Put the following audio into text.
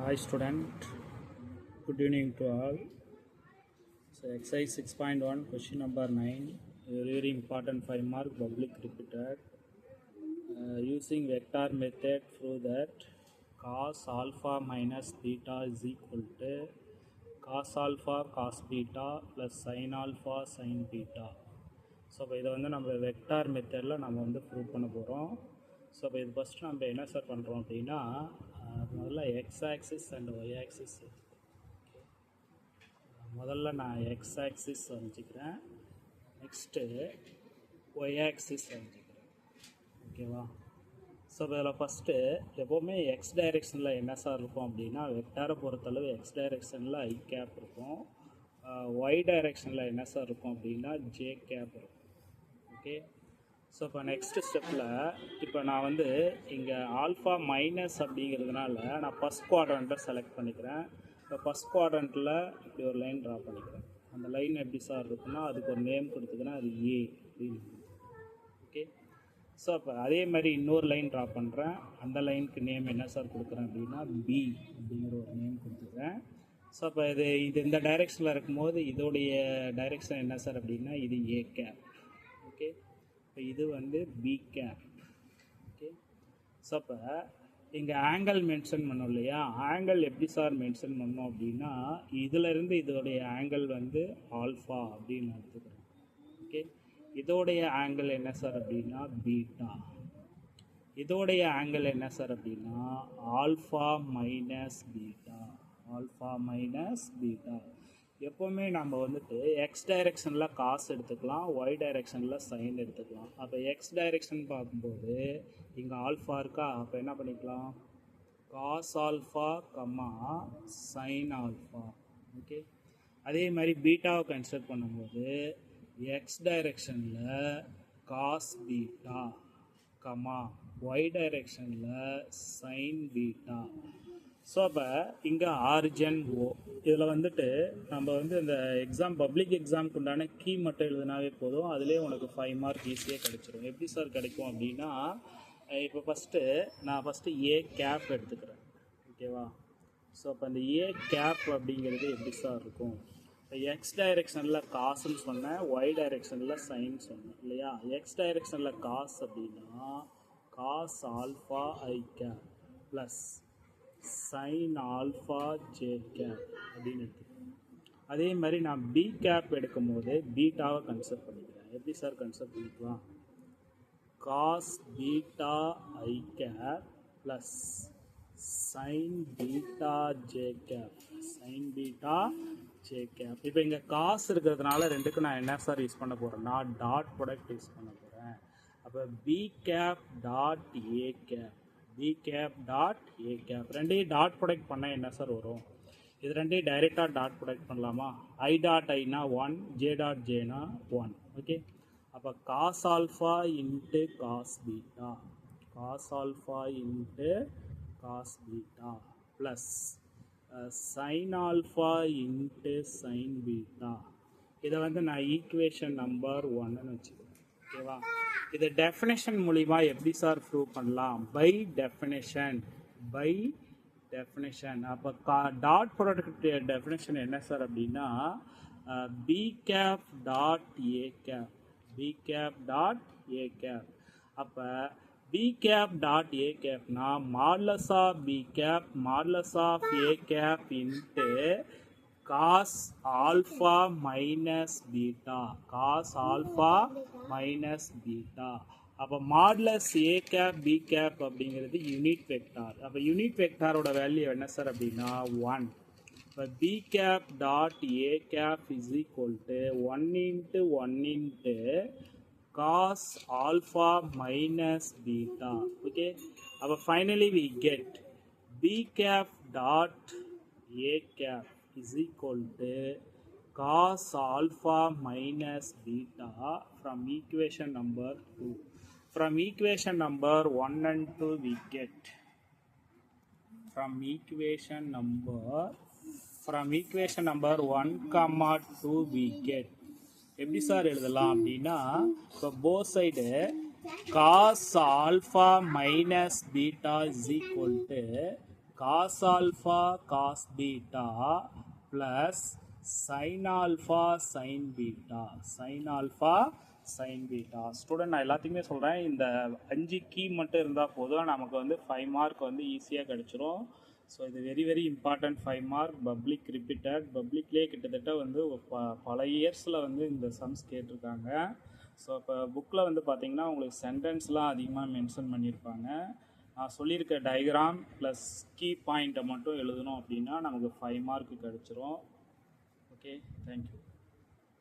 Hi student, good evening to all. So exercise 6.1 question number 9, very important 5 mark public repeated. Using vector method prove that cos alpha minus beta is equal to cos alpha cos beta plus sin alpha sin beta. So இப்போ இதை வந்து நம்ம vector மெத்தடில் நம்ம வந்து prove பண்ண போகிறோம். So இப்போ இது ஃபஸ்ட்டு நம்ம என்ன சார் பண்ணுறோம் அப்படின்னா, முதல்ல X axis and Y axis, முதல்ல நான் எக்ஸ் ஆக்சிஸ் வரைஞ்சிக்கிறேன், நெக்ஸ்ட்டு ஒய் ஆக்சிஸ் வரைஞ்சிக்கிறேன். ஓகேவா? ஸோ இதில் ஃபஸ்ட்டு எப்போவுமே எக்ஸ் டைரெக்ஷனில் என்ன சார் இருக்கும் அப்படின்னா, வெக்டாரை பொறுத்தளவு எக்ஸ் டைரெக்ஷனில் ஐ கேப் இருக்கும், ஒய் டைரெக்ஷனில் என்ன சார் இருக்கும் அப்படின்னா ஜே கேப் இருக்கும். ஓகே, ஸோ இப்போ நெக்ஸ்ட் ஸ்டெப்பில் இப்போ நான் வந்து இங்கே ஆல்ஃபா மைனஸ் அப்படிங்கிறதுனால நான் ஃபஸ்ட் குவாட்ரண்ட்டை செலக்ட் பண்ணிக்கிறேன். இப்போ ஃபஸ்ட் குவாட்ரண்ட்டில் இப்படி ஒரு லைன் ட்ரா பண்ணிக்கிறேன். அந்த லைன் எப்படி சார் இருக்குன்னா அதுக்கு ஒரு நேம் கொடுத்துக்கிறேன், அது ஏ அப்படின்னு. ஓகே, ஸோ அப்போ அதே மாதிரி இன்னொரு லைன் ட்ரா பண்ணுறேன். அந்த லைனுக்கு நேம் என்ன சார் கொடுக்குறேன் அப்படின்னா பி அப்படிங்கிற ஒரு நேம் கொடுத்துக்கிறேன். ஸோ அப்போ இது இந்த டைரெக்ஷனில் இருக்கும்போது இதோடைய டைரெக்ஷன் என்ன சார் அப்படின்னா இது ஏ கேப். ஓகே, இப்போ இது வந்து பி கேப். ஓகே, ஸோ அப்போ இங்கே ஆங்கிள் மென்ஷன் பண்ணோம் இல்லையா, ஆங்கிள் எப்படி சார் மென்ஷன் பண்ணோம் அப்படின்னா இதிலேருந்து இதோடைய ஆங்கிள் வந்து ஆல்ஃபா அப்படின்னு எடுத்துக்கிறேன். ஓகே, இதோடைய ஆங்கிள் என்ன சார் அப்படின்னா பீட்டா, இதோடைய ஆங்கிள் என்ன சார் அப்படின்னா alpha minus beta, alpha minus beta. எப்போவுமே நம்ம வந்துட்டு எக்ஸ் டைரெக்ஷனில் காசு எடுத்துக்கலாம், ஒய் டைரெக்ஷனில் சைன் எடுத்துக்கலாம். அப்போ எக்ஸ் டைரெக்ஷன் பார்க்கும்போது இங்கே ஆல்ஃபா இருக்கா, அப்போ என்ன பண்ணிக்கலாம் காஸ் ஆல்ஃபா கம்மா சைன் ஆல்ஃபா. ஓகே, அதே மாதிரி பீட்டாவை கன்சிடர் பண்ணும்போது எக்ஸ் டைரெக்ஷனில் காஸ் பீட்டா கம்மா ஒய் டைரெக்ஷனில் சைன் பீட்டா. ஸோ அப்போ இங்கே ஆரிஜன் ஓ, இதில் வந்துட்டு நம்ம வந்து இந்த எக்ஸாம் பப்ளிக் எக்ஸாமுக்கு உண்டான கீ மட்டும் எழுதினாவே போதும், அதிலே உனக்கு 5 மார்க் ஈஸியாக கிடைச்சிரும். எப்படி சார் கிடைக்கும் அப்படின்னா, இப்போ நான் ஃபஸ்ட்டு ஏ கேப் எடுத்துக்கிறேன். ஓகேவா? ஸோ அப்போ அந்த ஏ கேப் அப்படிங்கிறது எப்படி சார் இருக்கும், இப்போ எக்ஸ் டைரெக்ஷனில் காசுன்னு சொன்னேன், ஒய் டைரெக்ஷனில் சைன் சொன்னேன் இல்லையா. எக்ஸ் டைரெக்ஷனில் காசு அப்படின்னா cos alpha I cap plus sine alpha J cap அப்படின்னு எடுத்துக்கிறேன். அதே மாதிரி நான் பி கேப் எடுக்கும் போது பீட்டாவை கன்சிடர் பண்ணிக்கிறேன். எப்படி சார் கன்சிடர் பண்ணிக்கலாம், cos beta I cap plus sine beta J cap, sine beta J cap. இப்போ இங்கே காசு இருக்கிறதுனால ரெண்டுக்கும் நான் என்ன சார் யூஸ் பண்ண போகிறேன்னா டாட் ப்ராடக்ட் யூஸ் பண்ண போகிறேன். அப்போ பி கேப் டாட் ஏ கேப், பி கேப் டாட் ஏ கேப் ரெண்டையும் டாட் ப்ராடக்ட் பண்ணால் என்ன சார் வரும், இது ரெண்டையும் டைரெக்டாக டாட் ப்ராடக்ட் பண்ணலாமா. ஐ டாட் ஐனா 1, ஜே டாட் ஜேனா 1. ஓகே, அப்போ cos alpha into cos beta, cos alpha into cos beta plus sine alpha into sine beta. இதை வந்து நான் ஈக்குவேஷன் நம்பர் 1ன்னு வச்சுக்கிறேன். ஓகேவா? இது டெஃபினேஷன் மூலிமா எப்படி சார் ப்ரூவ் பண்ணலாம், பை டெஃபினேஷன், பை டெஃபினேஷன். அப்போ டாட் ப்ராடக்ட் டெஃபினேஷன் என்ன சார் அப்படின்னா பி கேப் டாட் ஏ கேப், பி கேப் டாட் ஏ கேப். அப்போ பி கேப் டாட் ஏ கேப்னா modulus of B cap modulus of A cap into cos alpha minus beta, cos alpha minus beta. அப்போ modulus A cap B cap அப்படிங்கிறது unit vector. அப்போ unit வெக்டாரோட value என்ன sir அப்படின்னா 1. இப்போ B cap dot A cap is equal to 1 into 1 into cos alpha minus beta. Okay, அப்போ finally we get B cap dot A cap is equal to cos alpha minus beta from equation number 2. From equation number 1 and 2 we get, from equation number 1 comma 2 we get. எப்படி sir எழுதலாம் அப்படின்னா, இப்போ both side cos alpha minus beta is equal to cos alpha cos beta plus sine alpha sine beta, sine alpha sine beta. Student நான் எல்லாத்துக்குமே சொல்கிறேன், இந்த 5 key மட்டும் இருந்தால் போதும், நமக்கு வந்து 5 மார்க் வந்து ஈஸியாக கிடச்சிரும். ஸோ இது very very important 5 mark. Public repeated, பப்ளிக்லேயே கிட்டத்தட்ட வந்து பல இயர்ஸில் வந்து இந்த சம்ஸ் கேட்டிருக்காங்க. ஸோ இப்போ புக்கில் வந்து பார்த்திங்கன்னா உங்களுக்கு சென்டென்ஸ்லாம் அதிகமாக மென்ஷன் பண்ணியிருப்பாங்க. நான் சொல்லியிருக்க டயக்ராம் ப்ளஸ் கீ பாயிண்ட்டை மட்டும் எழுதணும் அப்படின்னா நமக்கு 5 மார்க் கிடச்சிரும். Okay, thank you.